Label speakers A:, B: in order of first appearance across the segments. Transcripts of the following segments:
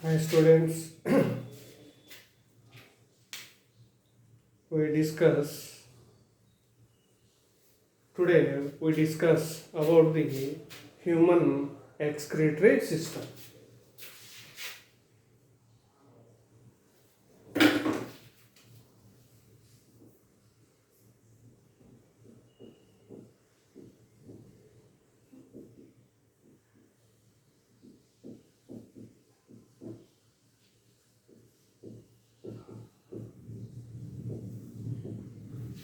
A: Hi students, we discuss we discuss about the human excretory system.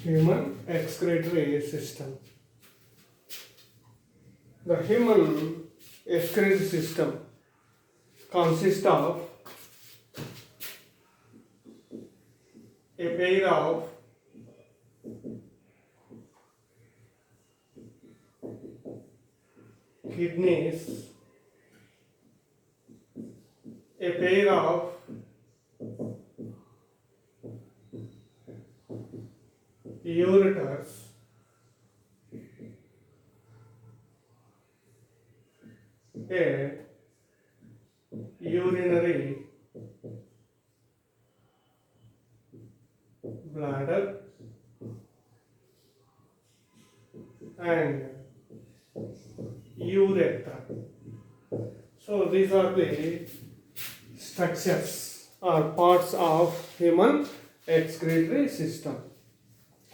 A: Human excretory system. The human excretory system consists of a pair of kidneys, a pair of ureters, a urinary bladder, and urethra. So these are the structures or parts of human excretory system.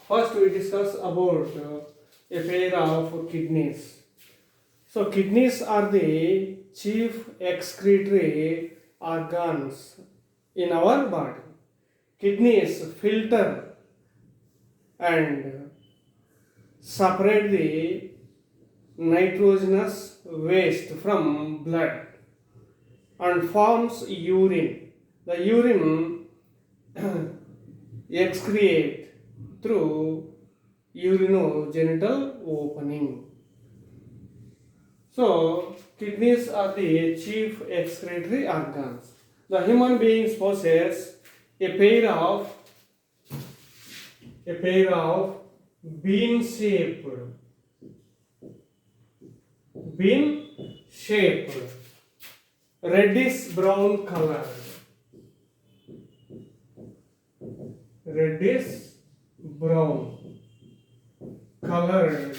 A: First we discuss about a pair of kidneys. So kidneys are the chief excretory organs in our body. Kidneys filter and separate the nitrogenous waste from blood and forms urine. The urine excrete through urinogenital opening. So, kidneys are the chief excretory organs. The human beings possess a pair of bean-shaped bean shaped reddish brown color reddish brown colored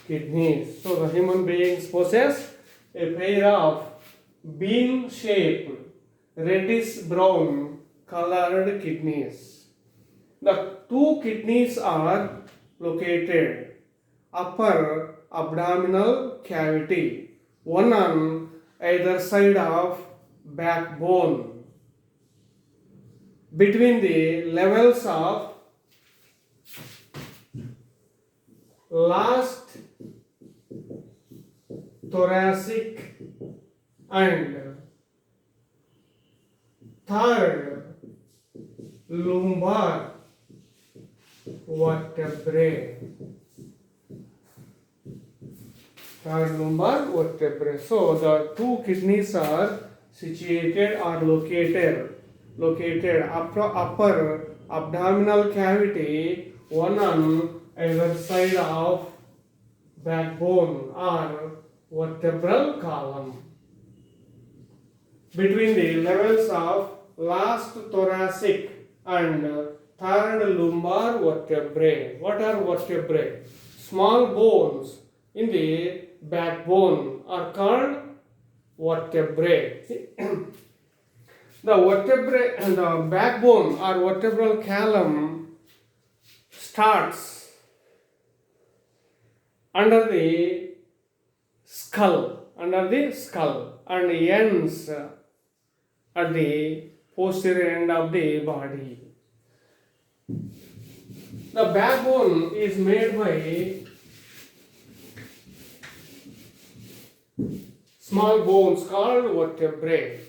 A: kidneys. So the human beings possess a pair of bean shaped reddish brown colored kidneys. The two kidneys are located upper abdominal cavity, one on either side of backbone, between the levels of last thoracic and third lumbar vertebrae. Third lumbar vertebrae. So the two kidneys are situated or located upper abdominal cavity, one on either side of backbone or vertebral column, between the levels of last thoracic and third lumbar vertebrae. What are vertebrae? Small bones in the backbone are called vertebrae. The vertebrae and the backbone or vertebral column starts under the skull, and ends at the posterior end of the body. The backbone is made by small bones called vertebrae.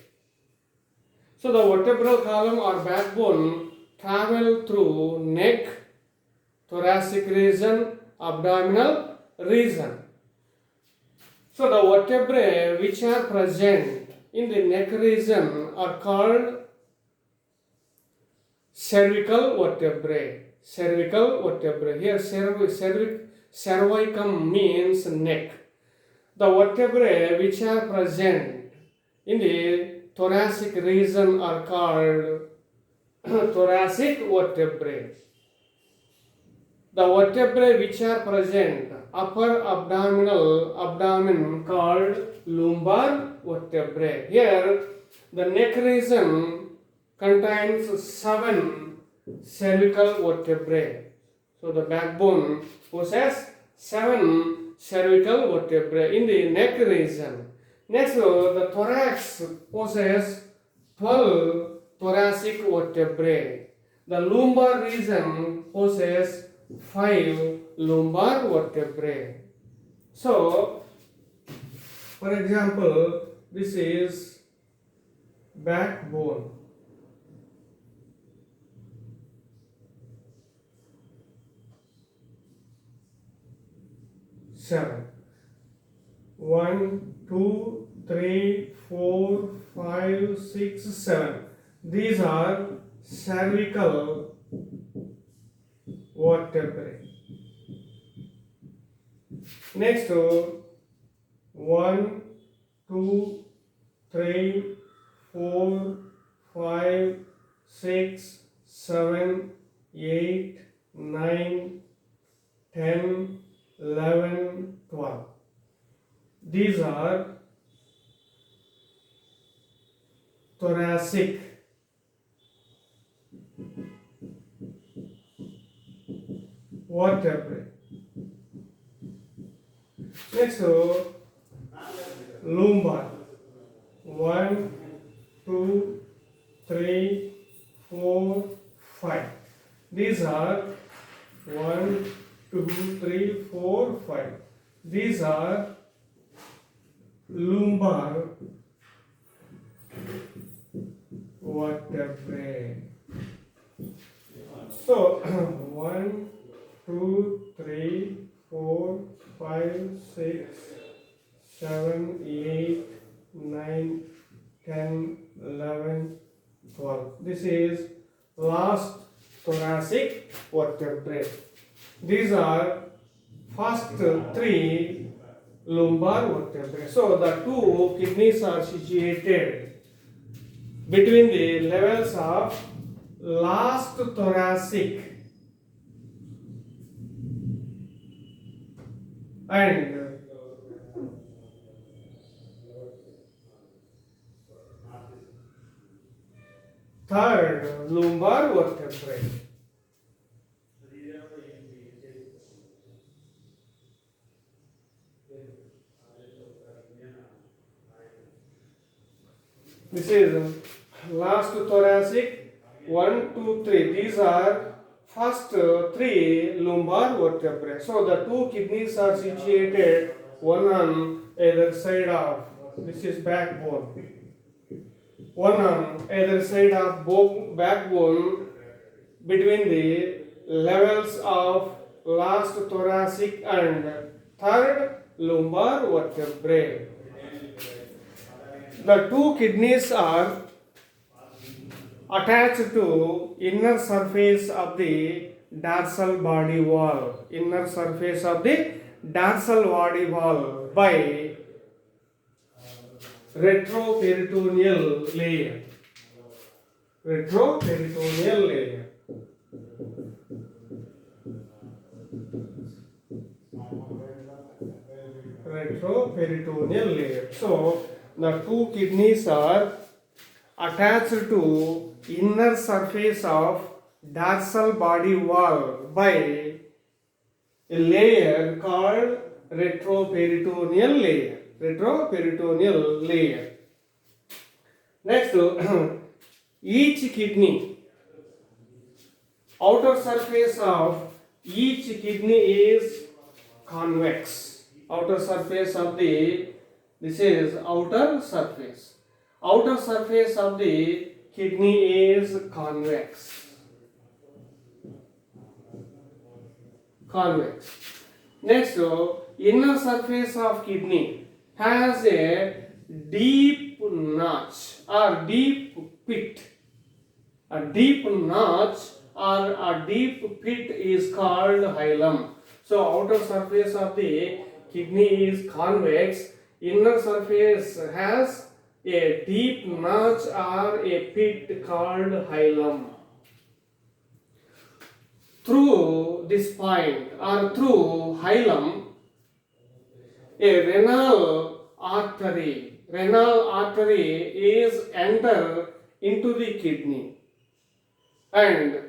A: So the vertebral column or backbone travel through neck, thoracic region, abdominal region. So the vertebrae which are present in the neck region are called cervical vertebrae. Here cervicum means neck. The vertebrae which are present in the thoracic region are called thoracic vertebrae. The vertebrae which are present upper abdomen called lumbar vertebrae. Here the neck region contains 7 cervical vertebrae. So the backbone possesses 7 cervical vertebrae in the neck region. Next, the thorax possesses 12 thoracic vertebrae. The lumbar region possesses 5 lumbar vertebrae. So, for example, this is backbone. Seven. 1, 2, 3, 4, 5, 6, 7. These are cervical vertebrae. Next, 1, 2, 3, 4, 5, 6, 7, 8, 9, 10, 11, 12. These are thoracic vertebrae. Next, lumbar. 1, 2, 3, 4, 5. These are 1, 2, 3, 4, 5. These are lumbar vertebrae. So 1, 2, 3, 4, 5, 6, 7, 8, 9, 10, 11, 12. This is last thoracic vertebrae. These are first 3 lumbar vertebrae. So the 2 kidneys are situated between the levels of last thoracic and third lumbar vertebrae. This is last thoracic, 1, 2, 3. These are first 3 lumbar vertebrae. So the 2 kidneys are situated one on either side of, this is backbone. One on either side of backbone between the levels of last thoracic and third lumbar vertebrae. The 2 kidneys are attached to inner surface of the dorsal body wall. Inner surface of the dorsal body wall by retroperitoneal layer. Retroperitoneal layer. Retroperitoneal layer. So the 2 kidneys are attached to inner surface of dorsal body wall by a layer called retroperitoneal layer. Retroperitoneal layer. Next, each kidney, outer surface of each kidney is convex. Outer surface of the, this is outer surface. Outer surface of the kidney is convex. Convex. Next, inner surface of kidney has a deep notch or deep pit. A deep notch or a deep pit is called hilum. So outer surface of the kidney is convex. Inner surface has a deep notch or a pit called hilum. Through this point or through hilum, a renal artery is enter into the kidney, and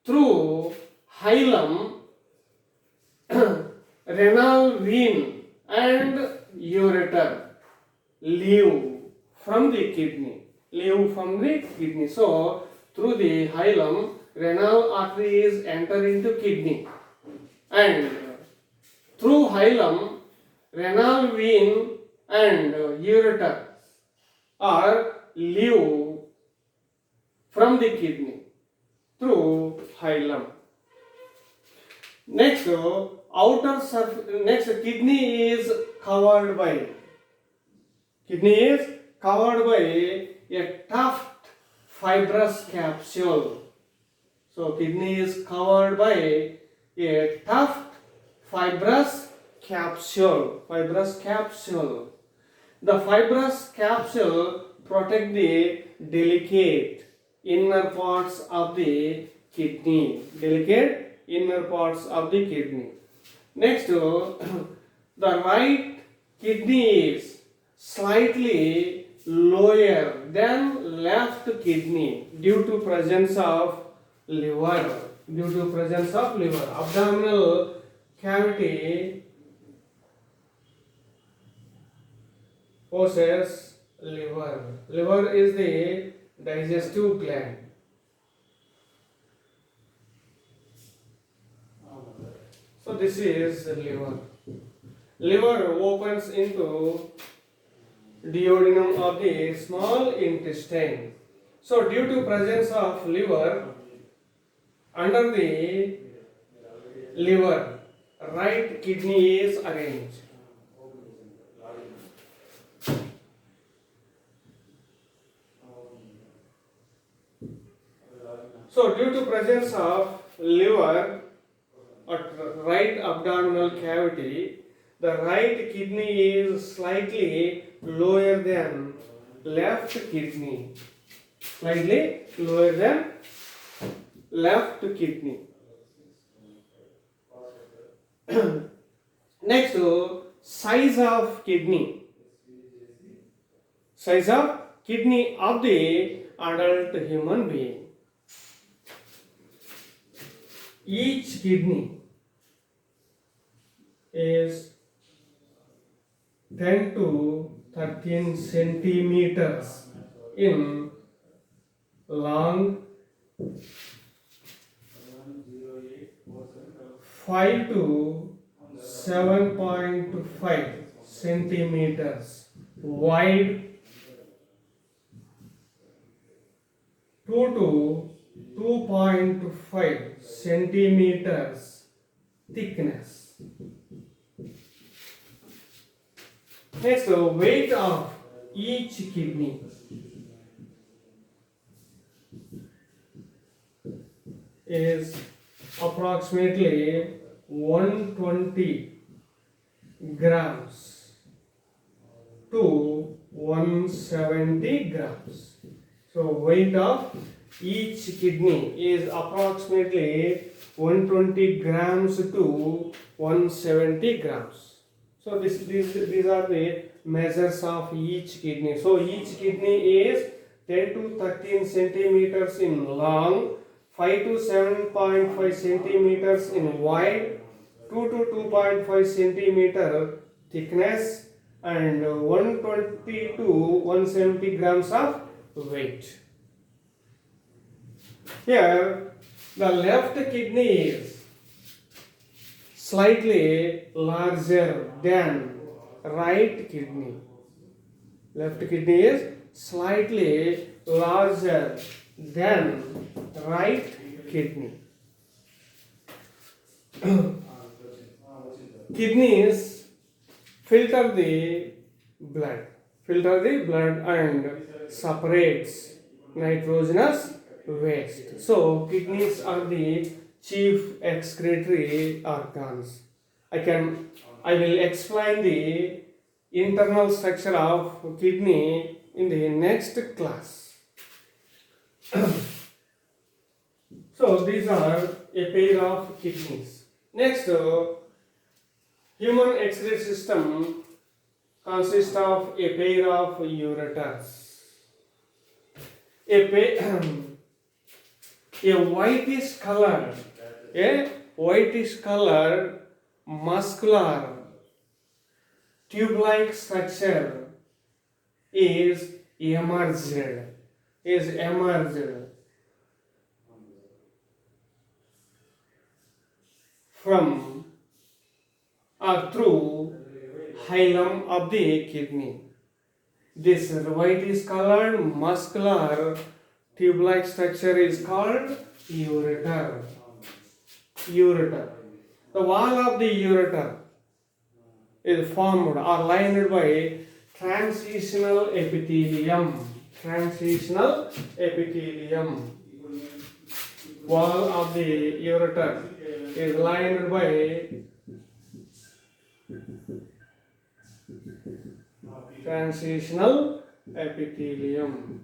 A: through hilum, renal vein and ureter leave from the kidney. So through the hilum, renal arteries enter into kidney, and through hilum, renal vein and ureter are leave from the kidney through hilum. Next, kidney is covered by a tough fibrous capsule. So kidney is covered by a tough fibrous capsule. The fibrous capsule protect the delicate inner parts of the kidney. Next, the right kidney is slightly lower than left kidney due to presence of liver. Abdominal cavity possess liver. Liver is the digestive gland. So this is liver. Liver opens into duodenum of the small intestine. So due to presence of liver, under the liver, right kidney is arranged. So due to presence of liver at right abdominal cavity, the right kidney is slightly lower than left kidney. Next, size of kidney of the adult human being. Each kidney is 10 to 13 centimeters in long, 5 to 7.5 centimeters wide, 2 to 2.5 centimeters thickness. Next, the weight of each kidney is approximately 120 grams to 170 grams. So weight of each kidney is approximately 120 grams to 170 grams. So these are the measures of each kidney. So each kidney is 10 to 13 centimeters in long, 5 to 7.5 centimeters in wide, 2 to 2.5 centimeter thickness, and 120 to 170 grams of weight. Here, the left kidney is slightly larger than right kidney. Left kidney is slightly larger than right kidney. Kidneys filter the blood and separates nitrogenous waste. So kidneys are the chief excretory organs. I will explain the internal structure of kidney in the next class. So these are a pair of kidneys. Next, human excretory system consists of a pair of ureters. A whitish colored muscular tube-like structure is emerged from or through hilum of the kidney. This whitish colored muscular tube-like structure is called ureter. The wall of the ureter is formed or lined by transitional epithelium. Wall of the ureter is lined by transitional epithelium.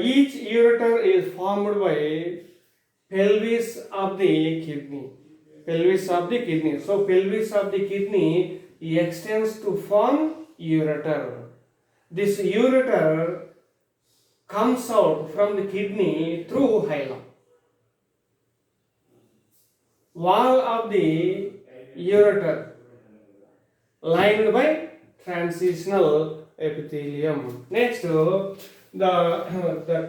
A: Each ureter is formed by pelvis of the kidney. So pelvis of the kidney extends to form ureter. This ureter comes out from the kidney through hilum. Wall of the ureter lined by transitional epithelium. Next, the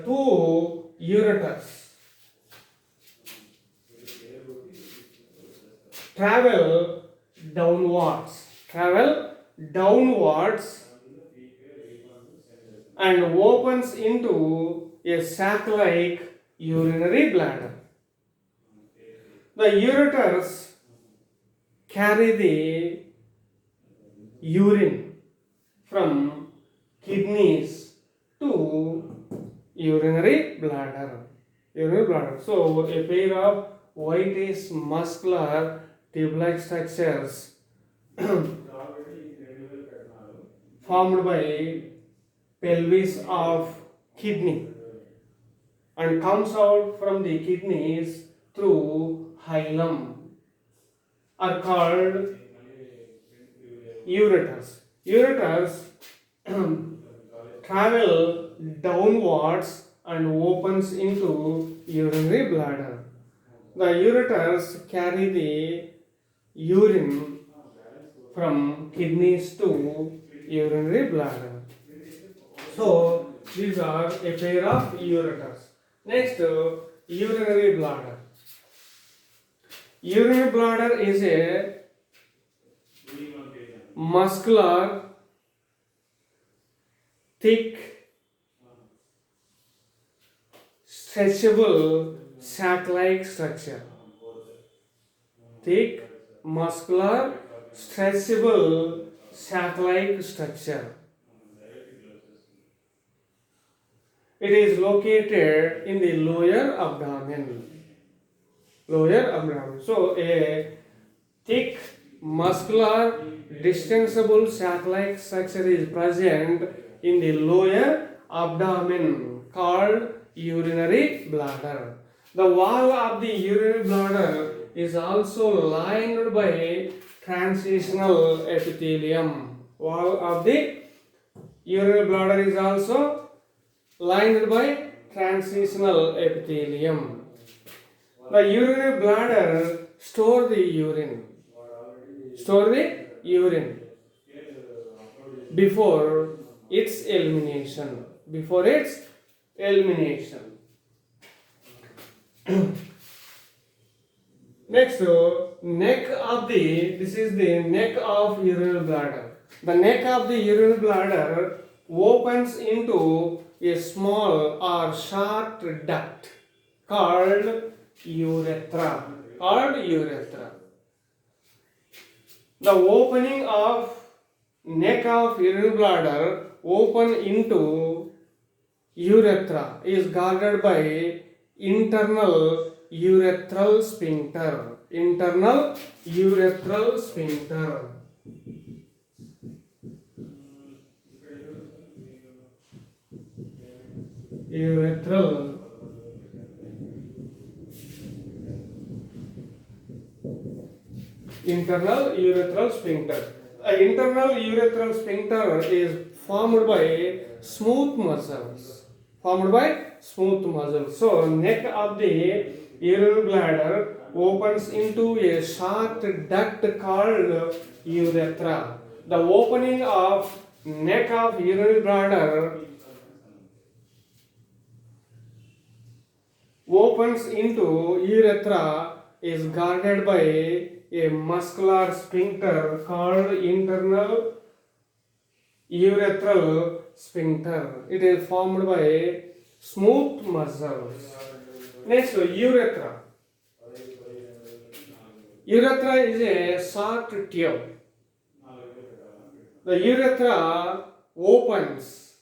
A: two ureters travel downwards and opens into a sac-like urinary bladder. The ureters carry the urine from kidneys to urinary bladder. So a pair of whitish muscular tube-like structures formed by pelvis of kidney and comes out from the kidneys through hilum are called ureters. Ureters travel downwards and opens into urinary bladder. The ureters carry the urine from kidneys to urinary bladder. So these are a pair of ureters. Next, urinary bladder. Urinary bladder is a muscular, thick, stretchable, sac-like structure. Thick, muscular, stretchable, sac-like structure. It is located in the lower abdomen. So a thick, muscular, distensible sac-like structure is present in the lower abdomen called urinary bladder. The wall of the urinary bladder is also lined by transitional epithelium. Wall of the urinary bladder is also lined by transitional epithelium. The urinary bladder stores the urine before its elimination. Next, this is the neck of urinary bladder. The neck of the urinary bladder opens into a small or short duct called urethra. The opening of neck of urinary bladder open into urethra is guarded by internal urethral sphincter. urethral internal urethral sphincter. The internal urethral sphincter is formed by smooth muscles. Formed by smooth muscles. So neck of the urinary bladder opens into a short duct called urethra. The opening of neck of urinary bladder opens into urethra is guarded by a muscular sphincter called internal urethral sphincter. It is formed by smooth muscles. Next, urethra. Urethra is a short tube. The urethra opens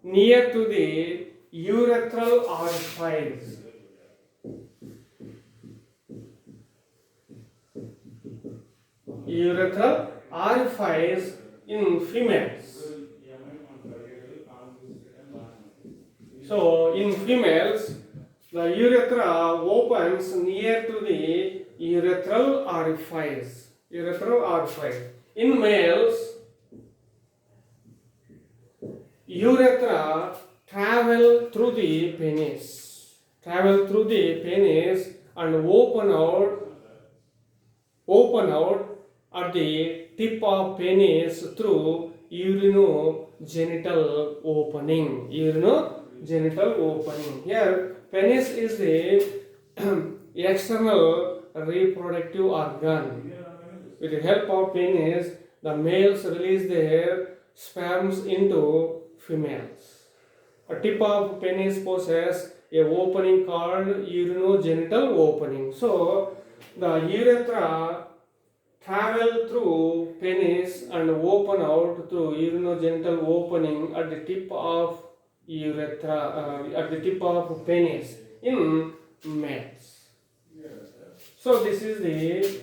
A: near to the urethral orifice. Urethral orifice in females. So in females, the urethra opens near to the urethral orifice. Urethral orifice. In males, urethra travel through the penis. Travel through the penis and open out at the tip of penis through urinogenital opening. Urinogenital opening. Here, penis is the external reproductive organ. With the help of penis, the males release their sperms into females. A tip of penis possesses a opening called urinogenital opening. So, the urethra travel through penis and open out through urinogenital opening at the tip of urethra, at the tip of penis in males. So this is the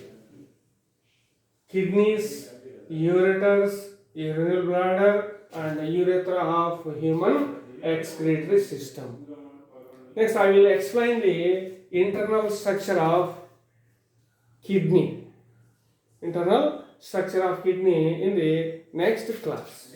A: kidneys, ureters, urinary bladder and urethra of human excretory system. Next I will explain the internal structure of kidney. Internal structure of kidney in the next class.